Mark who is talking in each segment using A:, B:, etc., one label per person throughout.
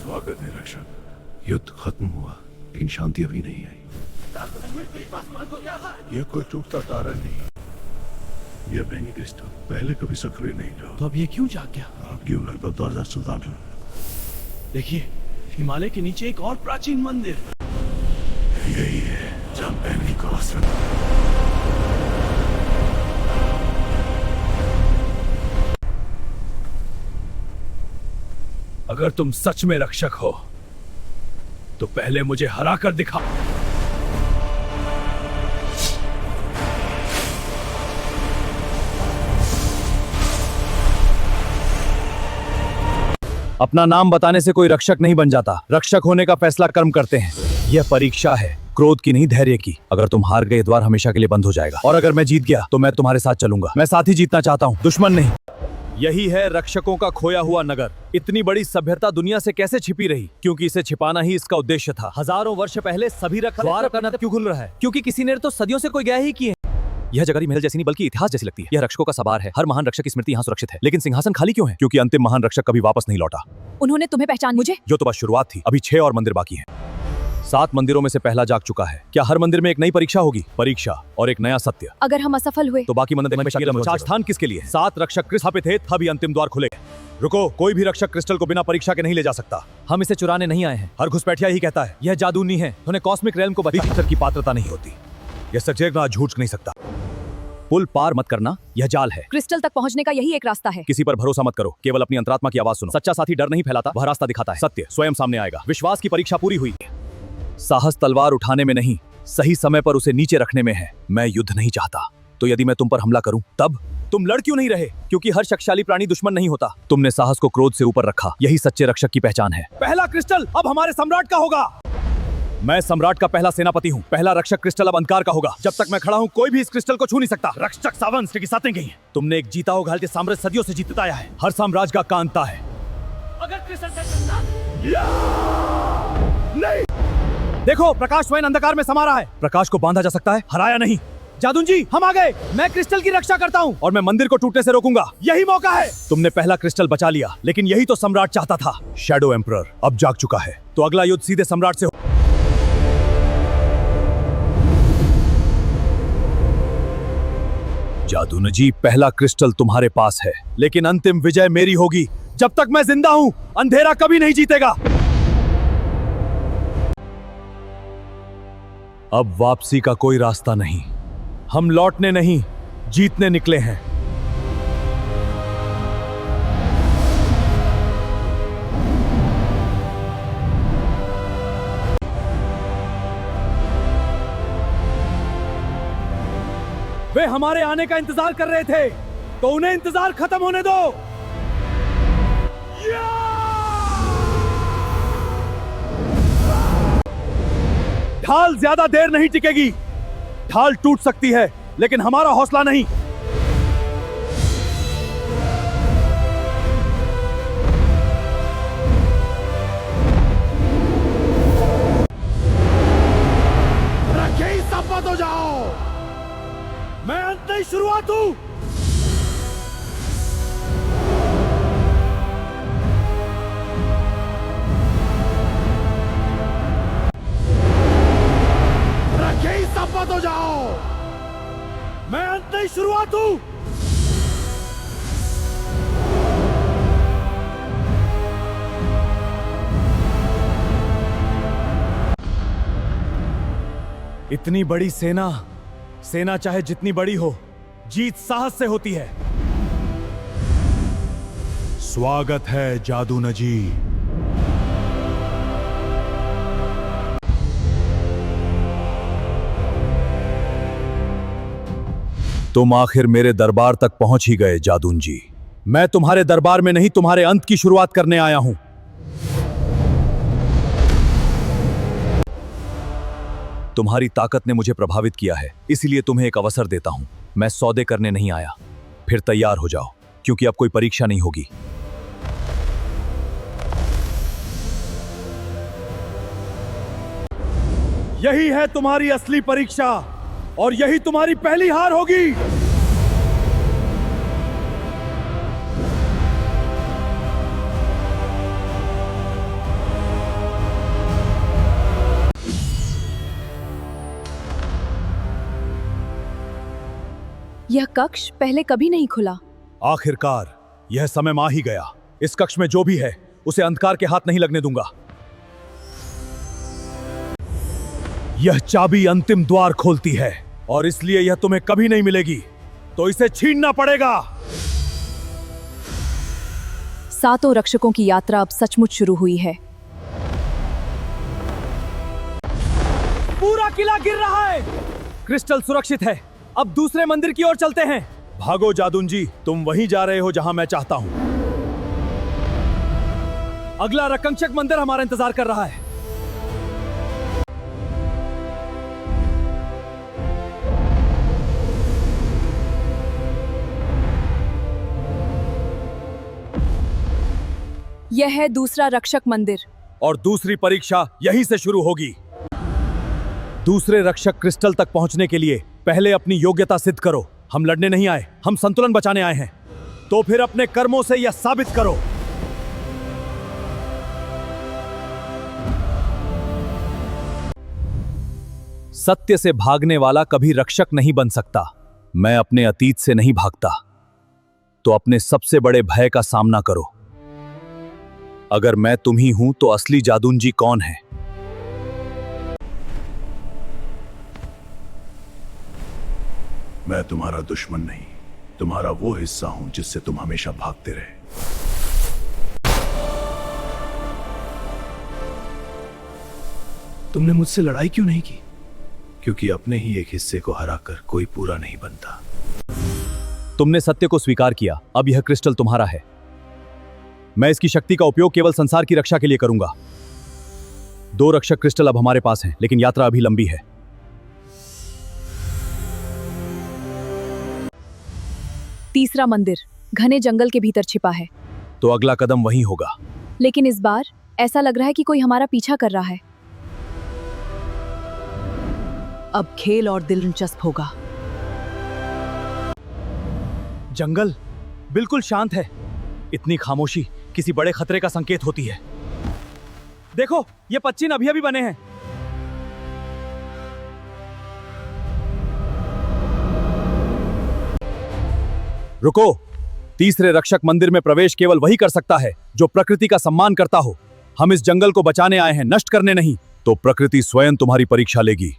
A: स्वागत है रक्षक। युद्ध खत्म हुआ लेकिन शांति अभी नहीं आई। यह कोई टूटता तारा नहीं, यह बेनी क्रिस्टल पहले कभी सक्रिय नहीं था।
B: तो अब ये क्यों जाग गया?
A: आपकी उम्र पर 2017 में।
B: देखिए, हिमालय के नीचे एक और प्राचीन मंदिर।
A: यही है जहाँ बेनी का आश्रम।
B: अगर तुम सच में रक्षक हो तो पहले मुझे हरा कर दिखा।
C: अपना नाम बताने से कोई रक्षक नहीं बन जाता। रक्षक होने का फैसला कर्म करते हैं। यह परीक्षा है, क्रोध की नहीं, धैर्य की। अगर तुम हार गए, द्वार हमेशा के लिए बंद हो जाएगा। और अगर मैं जीत गया तो मैं तुम्हारे साथ चलूंगा। मैं साथ ही जीतना चाहता हूँ, दुश्मन नहीं। यही है रक्षकों का खोया हुआ नगर। इतनी बड़ी सभ्यता दुनिया से कैसे छिपी रही? क्योंकि इसे छिपाना ही इसका उद्देश्य था। हजारों वर्ष पहले सभी द्वार का नर क्यों खुल रहा है? क्योंकि किसी ने तो सदियों से कोई गया ही किए। यह जगह महल जैसी नहीं बल्कि इतिहास जैसी लगती है। यह रक्षकों का सवार है। हर महान रक्षक की स्मृति यहाँ सुरक्षित है। लेकिन सिंहासन खाली क्यों है? क्योंकि अंतिम महान रक्षक कभी वापस नहीं लौटा।
D: उन्होंने तुम्हें पहचान मुझे?
C: जो तो बस शुरुआत थी। अभी 6 और मंदिर बाकी हैं। 7 मंदिरों में से पहला जाग चुका है। क्या हर मंदिर में एक नई परीक्षा होगी? परीक्षा और एक नया सत्य।
D: अगर हम असफल हुए
C: तो बाकी मंदिर में स्थान किसके लिए? 7 रक्षक स्थापित है, तभी अंतिम द्वार खुलेगा। रुको, कोई भी रक्षक क्रिस्टल को बिना परीक्षा के नहीं ले जा सकता। हम इसे चुराने नहीं आए हैं। हर घुसपैठिया ही कहता है यह जादू नहीं है। उन्हें कॉस्मिक रेल्म को बचाने की पात्रता नहीं होती। यह सचेत झूठ नहीं सकता। पुल पार मत करना, यह जाल है।
D: क्रिस्टल तक पहुंचने का यही एक रास्ता है।
C: किसी पर भरोसा मत करो, केवल अपनी अंतरात्मा की आवाज सुनो। सच्चा साथी डर नहीं फैलाता, वह रास्ता दिखाता है। सत्य स्वयं सामने आएगा। विश्वास की परीक्षा पूरी हुई। साहस तलवार उठाने में नहीं, सही समय पर उसे नीचे रखने में है। मैं युद्ध नहीं चाहता, तो यदि मैं तुम पर हमला करूं तब तुम लड़ क्यों नहीं रहे? क्योंकि हर शक्तिशाली प्राणी दुश्मन नहीं होता। तुमने साहस को क्रोध से ऊपर रखा। यही सच्चे रक्षक की पहचान है। पहला क्रिस्टल अब हमारे सम्राट का होगा। मैं सम्राट का पहला सेनापति हूँ। पहला रक्षक क्रिस्टल अब अंधकार का होगा। जब तक मैं खड़ा हूँ कोई भी इस क्रिस्टल को छू नहीं सकता। रक्षक सावंत की साथें गई हैं। तुमने एक जीता हो घायल साम्राज्य सदियों से जीतता आया है। हर साम्राज्य का अंत है।
B: अगर क्रिस्टल
C: नहीं, देखो प्रकाश स्वयं अंधकार में समा रहा है। प्रकाश को बांधा जा सकता है, हराया नहीं। जादून जी, हम आ गए। मैं क्रिस्टल की रक्षा करता हूँ और मैं मंदिर को टूटने से रोकूंगा। यही मौका है। तुमने पहला क्रिस्टल बचा लिया, लेकिन यही तो सम्राट चाहता था। शैडो एम्परर अब जाग चुका है, तो अगला युद्ध सीधे सम्राट से हो। जादून जी, पहला क्रिस्टल तुम्हारे पास है, लेकिन अंतिम विजय मेरी होगी। जब तक मैं जिंदा हूँ अंधेरा कभी नहीं जीतेगा। अब वापसी का कोई रास्ता नहीं। हम लौटने नहीं, जीतने निकले हैं। वे हमारे आने का इंतजार कर रहे थे, तो उन्हें इंतजार खत्म होने दो। ढाल ज्यादा देर नहीं टिकेगी। ढाल टूट सकती है, लेकिन हमारा हौसला नहीं।
B: रखे ही सब हो जाओ। मैं अंत नहीं शुरुआत हूं। रखे ही सब हो जाओ। मैं अंत नहीं शुरुआत हूं।
C: इतनी बड़ी सेना चाहे जितनी बड़ी हो, जीत साहस से होती है। स्वागत है जादून जी। तुम आखिर मेरे दरबार तक पहुंच ही गए जादून जी। मैं तुम्हारे दरबार में नहीं, तुम्हारे अंत की शुरुआत करने आया हूं। तुम्हारी ताकत ने मुझे प्रभावित किया है, इसलिए तुम्हें एक अवसर देता हूं। मैं सौदे करने नहीं आया। फिर तैयार हो जाओ, क्योंकि अब कोई परीक्षा नहीं होगी। यही है तुम्हारी असली परीक्षा, और यही तुम्हारी पहली हार होगी।
D: यह कक्ष पहले कभी नहीं खुला।
C: आखिरकार यह समय आ ही गया। इस कक्ष में जो भी है उसे अंधकार के हाथ नहीं लगने दूंगा। यह चाबी अंतिम द्वार खोलती है और इसलिए यह तुम्हें कभी नहीं मिलेगी, तो इसे छीनना पड़ेगा।
D: सातों रक्षकों की यात्रा अब सचमुच शुरू हुई है।
C: पूरा किला गिर रहा है। क्रिस्टल सुरक्षित है। अब दूसरे मंदिर की ओर चलते हैं। भागो जादून जी, तुम वहीं जा रहे हो जहां मैं चाहता हूं। अगला रक्षक मंदिर हमारा इंतजार कर रहा है।
D: यह है दूसरा रक्षक मंदिर।
C: और दूसरी परीक्षा यहीं से शुरू होगी। दूसरे रक्षक क्रिस्टल तक पहुंचने के लिए पहले अपनी योग्यता सिद्ध करो। हम लड़ने नहीं आए, हम संतुलन बचाने आए हैं। तो फिर अपने कर्मों से यह साबित करो। सत्य से भागने वाला कभी रक्षक नहीं बन सकता। मैं अपने अतीत से नहीं भागता, तो अपने सबसे बड़े भय का सामना करो। अगर मैं तुम ही हूं तो असली जादून जी कौन है?
A: मैं तुम्हारा दुश्मन नहीं, तुम्हारा वो हिस्सा हूं जिससे तुम हमेशा भागते रहे।
B: तुमने मुझसे लड़ाई क्यों नहीं की?
A: क्योंकि अपने ही एक हिस्से को हराकर कोई पूरा नहीं बनता।
C: तुमने सत्य को स्वीकार किया। अब यह क्रिस्टल तुम्हारा है। मैं इसकी शक्ति का उपयोग केवल संसार की रक्षा के लिए करूंगा। 2 रक्षक क्रिस्टल अब हमारे पास हैं, लेकिन यात्रा अभी लंबी है।
D: तीसरा मंदिर घने जंगल के भीतर छिपा है।
C: तो अगला कदम वही होगा।
D: लेकिन इस बार ऐसा लग रहा है कि कोई हमारा पीछा कर रहा है। अब खेल और दिलचस्प होगा।
C: जंगल बिल्कुल शांत है। इतनी खामोशी किसी बड़े खतरे का संकेत होती है। देखो, ये पच्चीन अभी अभी बने हैं। रुको। तीसरे रक्षक मंदिर में प्रवेश केवल वही कर सकता है जो प्रकृति का सम्मान करता हो। हम इस जंगल को बचाने आए हैं, नष्ट करने नहीं। तो प्रकृति स्वयं तुम्हारी परीक्षा लेगी।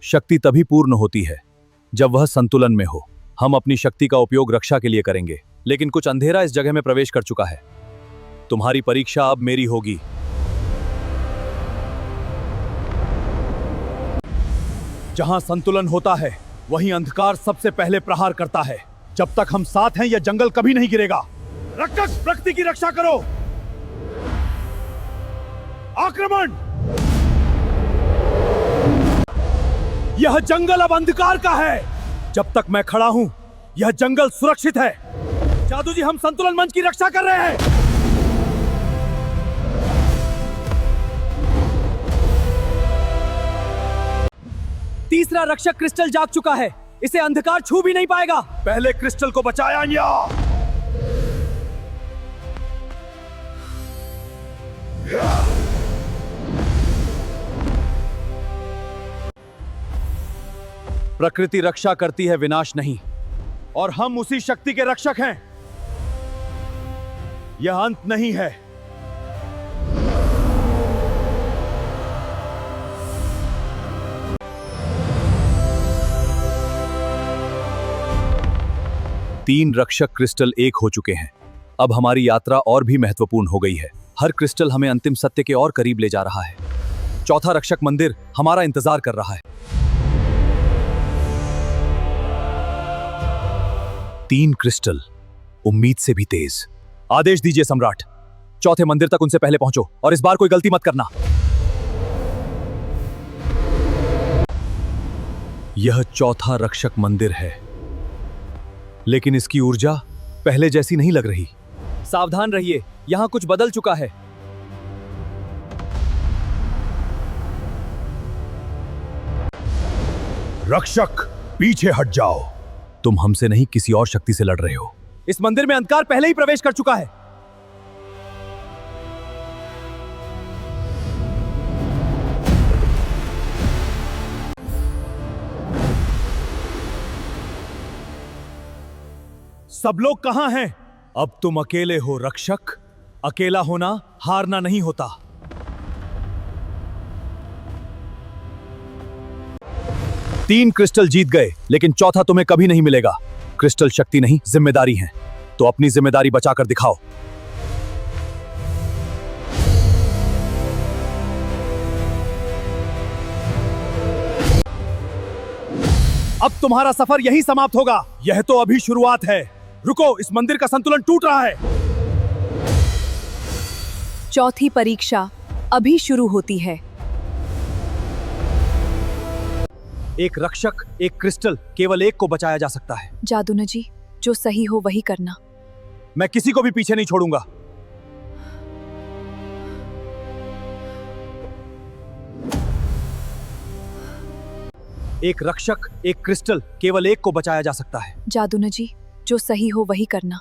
C: शक्ति तभी पूर्ण होती है जब वह संतुलन में हो। हम अपनी शक्ति का उपयोग रक्षा के लिए करेंगे, लेकिन कुछ अंधेरा इस जगह में प्रवेश कर चुका है। तुम्हारी परीक्षा अब मेरी होगी। जहां संतुलन होता है वहीं अंधकार सबसे पहले प्रहार करता है। जब तक हम साथ हैं यह जंगल कभी नहीं गिरेगा। रक्षक, प्रकृति की रक्षा करो। आक्रमण! यह जंगल अब अंधकार का है। जब तक मैं खड़ा हूं यह जंगल सुरक्षित है। जादू जी, हम संतुलन मंच की रक्षा कर रहे हैं। तीसरा रक्षक क्रिस्टल जाग चुका है। इसे अंधकार छू भी नहीं पाएगा। पहले क्रिस्टल को बचाया या प्रकृति रक्षा करती है, विनाश नहीं। और हम उसी शक्ति के रक्षक हैं। यह अंत नहीं है। तीन रक्षक क्रिस्टल एक हो चुके हैं। अब हमारी यात्रा और भी महत्वपूर्ण हो गई है। हर क्रिस्टल हमें अंतिम सत्य के और करीब ले जा रहा है। चौथा रक्षक मंदिर हमारा इंतजार कर रहा है। 3 क्रिस्टल, उम्मीद से भी तेज। आदेश दीजिए सम्राट। चौथे मंदिर तक उनसे पहले पहुंचो और इस बार कोई गलती मत करना। यह चौथा रक्षक मंदिर है, लेकिन इसकी ऊर्जा पहले जैसी नहीं लग रही। सावधान रहिए, यहां कुछ बदल चुका है। रक्षक, पीछे हट जाओ। तुम हमसे नहीं, किसी और शक्ति से लड़ रहे हो। इस मंदिर में अंधकार पहले ही प्रवेश कर चुका है। सब लोग कहां हैं? अब तुम अकेले हो रक्षक। अकेला होना हारना नहीं होता। तीन क्रिस्टल जीत गए, लेकिन चौथा तुम्हें कभी नहीं मिलेगा। क्रिस्टल शक्ति नहीं, जिम्मेदारी है। तो अपनी जिम्मेदारी बचाकर दिखाओ। अब तुम्हारा सफर यही समाप्त होगा। यह तो अभी शुरुआत है। रुको, इस मंदिर का संतुलन टूट रहा है।
D: चौथी परीक्षा अभी शुरू होती है।
C: एक रक्षक, एक क्रिस्टल, केवल एक को बचाया जा सकता है।
D: जादून जी, जो सही हो वही करना।
C: मैं किसी को भी पीछे नहीं छोड़ूंगा। एक रक्षक, एक क्रिस्टल, केवल एक को बचाया जा सकता है।
D: जादून जी, जो सही हो वही करना।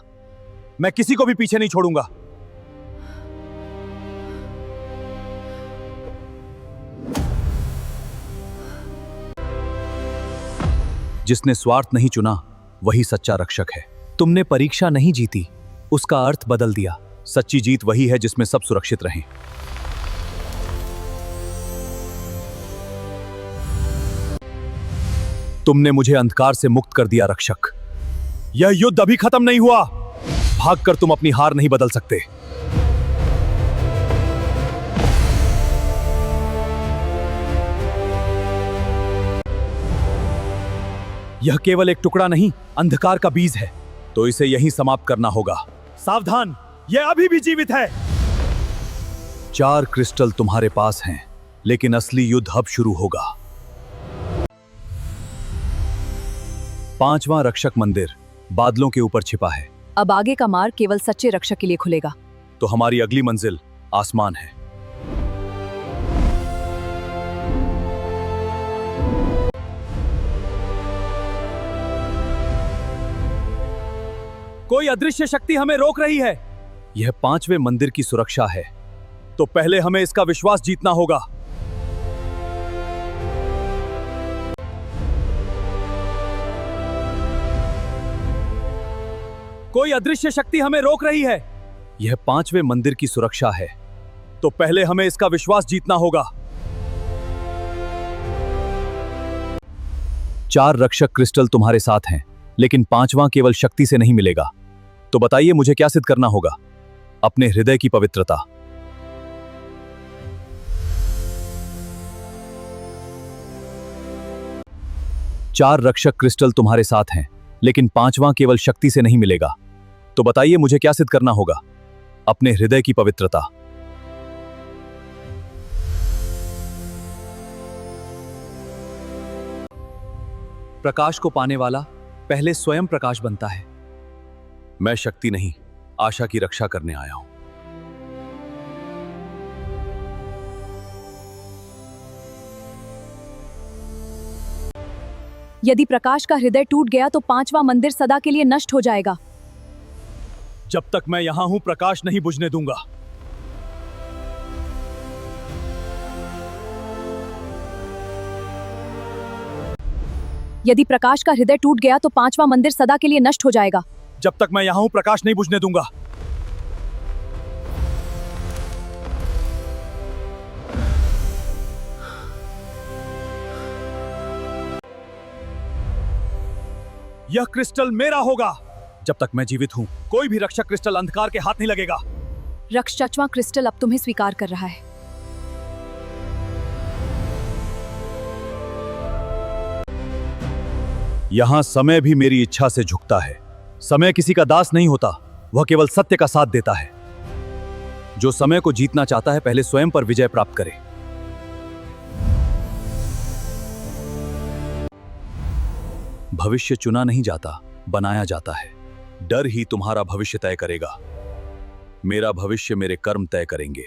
C: मैं किसी को भी पीछे नहीं छोड़ूंगा। जिसने स्वार्थ नहीं चुना वही सच्चा रक्षक है। तुमने परीक्षा नहीं जीती, उसका अर्थ बदल दिया। सच्ची जीत वही है जिसमें सब सुरक्षित रहें। तुमने मुझे अंधकार से मुक्त कर दिया रक्षक। यह युद्ध अभी खत्म नहीं हुआ। भागकर तुम अपनी हार नहीं बदल सकते। यह केवल एक टुकड़ा नहीं, अंधकार का बीज है। तो इसे यहीं समाप्त करना होगा। सावधान, यह अभी भी जीवित है। 4 क्रिस्टल तुम्हारे पास हैं, लेकिन असली युद्ध अब शुरू होगा। 5वां रक्षक मंदिर बादलों के ऊपर छिपा है।
D: अब आगे का मार्ग केवल सच्चे रक्षक के लिए खुलेगा।
C: तो हमारी अगली मंजिल आसमान है। कोई अदृश्य शक्ति हमें रोक रही है। यह 5वें मंदिर की सुरक्षा है। तो पहले हमें इसका विश्वास जीतना होगा। कोई अदृश्य शक्ति हमें रोक रही है। यह 5वें मंदिर की सुरक्षा है। तो पहले हमें इसका विश्वास जीतना होगा। 4 रक्षक क्रिस्टल तुम्हारे साथ हैं, लेकिन 5वां केवल शक्ति से नहीं मिलेगा। तो बताइए मुझे क्या सिद्ध करना होगा? अपने हृदय की पवित्रता। चार रक्षक क्रिस्टल तुम्हारे साथ हैं, लेकिन 5वां केवल शक्ति से नहीं मिलेगा। तो बताइए मुझे क्या सिद्ध करना होगा? अपने हृदय की पवित्रता। प्रकाश को पाने वाला पहले स्वयं प्रकाश बनता है। मैं शक्ति नहीं, आशा की रक्षा करने आया हूं।
D: यदि प्रकाश का हृदय टूट गया तो 5वां मंदिर सदा के लिए नष्ट हो जाएगा।
C: जब तक मैं यहां हूं, प्रकाश नहीं बुझने दूंगा।
D: यदि प्रकाश का हृदय टूट गया तो 5वां मंदिर सदा के लिए नष्ट हो जाएगा।
C: जब तक मैं यहां हूं, प्रकाश नहीं बुझने दूंगा। यह क्रिस्टल मेरा होगा। जब तक मैं जीवित हूं, कोई भी रक्षक क्रिस्टल अंधकार के हाथ नहीं लगेगा।
D: रक्षकवां क्रिस्टल अब तुम्हें स्वीकार कर रहा है।
C: यहां समय भी मेरी इच्छा से झुकता है। समय किसी का दास नहीं होता, वह केवल सत्य का साथ देता है। जो समय को जीतना चाहता है, पहले स्वयं पर विजय प्राप्त करे। भविष्य चुना नहीं जाता, बनाया जाता है। डर ही तुम्हारा भविष्य तय करेगा। मेरा भविष्य मेरे कर्म तय करेंगे।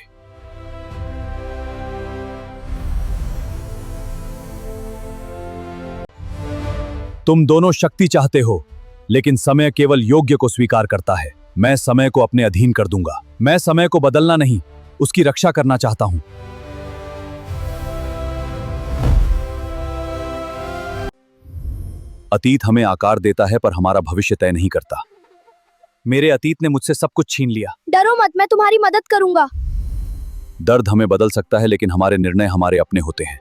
C: तुम दोनों शक्ति चाहते हो, लेकिन समय केवल योग्य को स्वीकार करता है। मैं समय को अपने अधीन कर दूंगा। मैं समय को बदलना नहीं, उसकी रक्षा करना चाहता हूं। अतीत हमें आकार देता है, पर हमारा भविष्य तय नहीं करता। मेरे अतीत ने मुझसे सब कुछ छीन लिया।
E: डरो मत, मैं तुम्हारी मदद करूंगा।
C: दर्द हमें बदल सकता है, लेकिन हमारे निर्णय हमारे अपने होते हैं।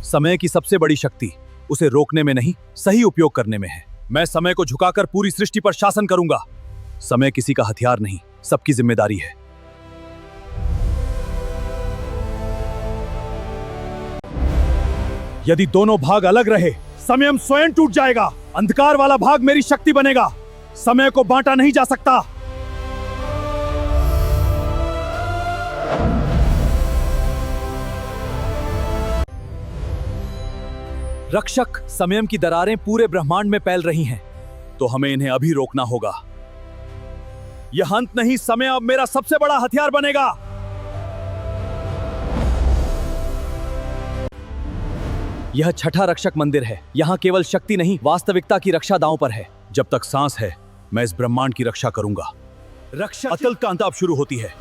C: समय की सबसे बड़ी शक्ति उसे रोकने में नहीं, सही उपयोग करने में है। मैं समय को झुकाकर पूरी सृष्टि पर शासन करूंगा। समय किसी का हथियार नहीं, सबकी जिम्मेदारी है। यदि दोनों भाग अलग रहे, समय स्वयं टूट जाएगा। अंधकार वाला भाग मेरी शक्ति बनेगा। समय को बांटा नहीं जा सकता। रक्षक, समय की दरारें पूरे ब्रह्मांड में फैल रही हैं, तो हमें इन्हें अभी रोकना होगा। यह अंत नहीं, समय अब मेरा सबसे बड़ा हथियार बनेगा। यह छठा रक्षक मंदिर है। यहां केवल शक्ति नहीं, वास्तविकता की रक्षा दांव पर है। जब तक सांस है, मैं इस ब्रह्मांड की रक्षा करूंगा। रक्षा अतल का अंत अब शुरू होती है।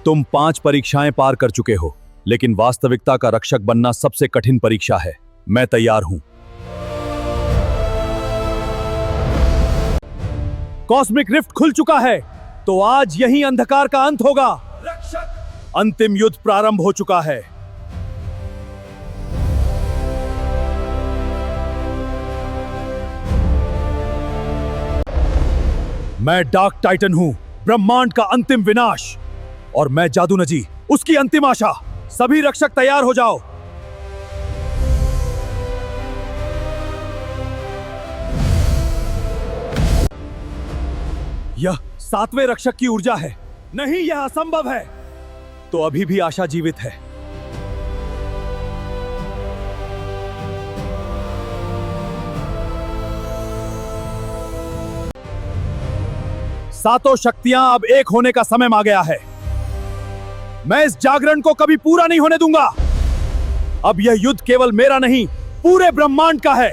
C: तुम 5 परीक्षाएं पार कर चुके हो, लेकिन वास्तविकता का रक्षक बनना सबसे कठिन परीक्षा है। मैं तैयार हूं। कॉस्मिक रिफ्ट खुल चुका है, तो आज यही अंधकार का अंत होगा। रक्षक, अंतिम युद्ध प्रारंभ हो चुका है। मैं डार्क टाइटन हूं, ब्रह्मांड का अंतिम विनाश, और मैं जादू नजी, उसकी अंतिम आशा। सभी रक्षक तैयार हो जाओ। यह 7वें रक्षक की ऊर्जा है। नहीं, यह असंभव है। तो अभी भी आशा जीवित है। सातों शक्तियां अब एक होने का समय आ गया है। मैं इस जागरण को कभी पूरा नहीं होने दूंगा। अब यह युद्ध केवल मेरा नहीं, पूरे ब्रह्मांड का है।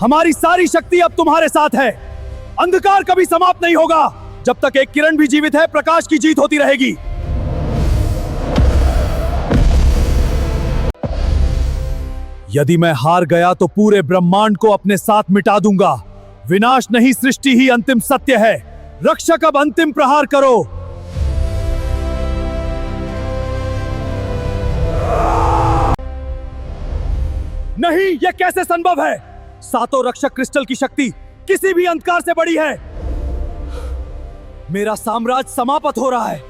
C: हमारी सारी शक्ति अब तुम्हारे साथ है। अंधकार कभी समाप्त नहीं होगा। जब तक एक किरण भी जीवित है, प्रकाश की जीत होती रहेगी। यदि मैं हार गया तो पूरे ब्रह्मांड को अपने साथ मिटा दूंगा। विनाश नहीं, सृष्टि ही अंतिम सत्य है। रक्षक, अब अंतिम प्रहार करो। नहीं, यह कैसे संभव है? सातों रक्षक क्रिस्टल की शक्ति किसी भी अंधकार से बड़ी है। मेरा साम्राज्य समाप्त हो रहा है।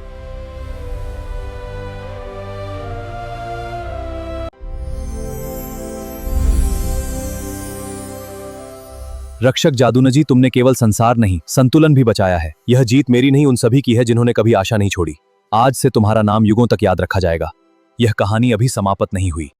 C: रक्षक जादूनजी, तुमने केवल संसार नहीं, संतुलन भी बचाया है। यह जीत मेरी नहीं, उन सभी की है जिन्होंने कभी आशा नहीं छोड़ी। आज से तुम्हारा नाम युगों तक याद रखा जाएगा। यह कहानी अभी समाप्त नहीं हुई।